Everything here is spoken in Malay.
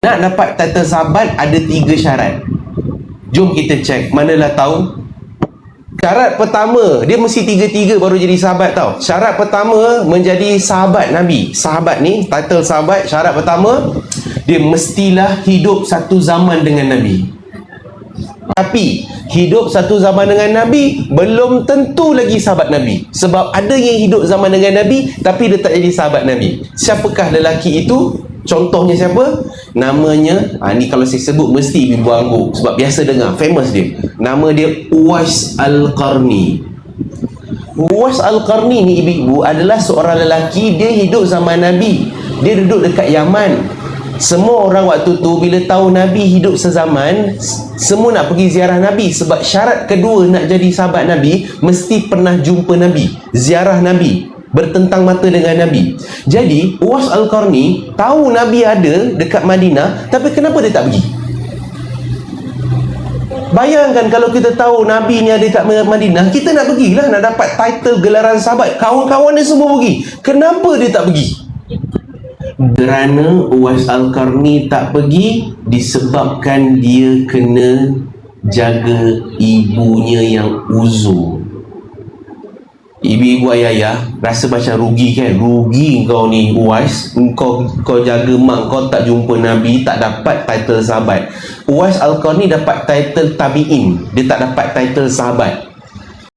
Nak dapat title sahabat ada 3 syarat. Jom kita cek, manalah tahu. Syarat pertama, dia mesti 3-3 baru jadi sahabat tau. Syarat pertama menjadi sahabat Nabi. Sahabat ni, title sahabat, syarat pertama, dia mestilah hidup satu zaman dengan Nabi. Tapi hidup satu zaman dengan Nabi belum tentu lagi sahabat Nabi. Sebab ada yang hidup zaman dengan Nabi tapi dia tak jadi sahabat Nabi. Siapakah lelaki itu? Contohnya siapa? Namanya, ni kalau saya sebut mesti ibu angguk sebab biasa dengar, famous dia. Nama dia Uwais Al-Qarni. Uwais Al-Qarni ni ibu adalah seorang lelaki, dia hidup zaman Nabi. Dia duduk dekat Yaman. Semua orang waktu tu bila tahu Nabi hidup sezaman, semua nak pergi ziarah Nabi. Sebab syarat kedua nak jadi sahabat Nabi, mesti pernah jumpa Nabi, ziarah Nabi, bertentang mata dengan Nabi. Jadi Uwais Al-Qarni tahu Nabi ada dekat Madinah, tapi kenapa dia tak pergi? Bayangkan kalau kita tahu Nabi ni ada dekat Madinah, kita nak pergilah, nak dapat title gelaran sahabat. Kawan-kawan dia semua pergi. Kenapa dia tak pergi? Kerana Uwais Al-Qarni tak pergi disebabkan dia kena jaga ibunya yang uzur. Ibu-ibu ayah-ayah rasa macam rugi kan? Rugi kau ni Uwais, kau jaga mak kau tak jumpa Nabi, tak dapat title sahabat. Uwais Al-Qarni dapat title tabi'in, dia tak dapat title sahabat.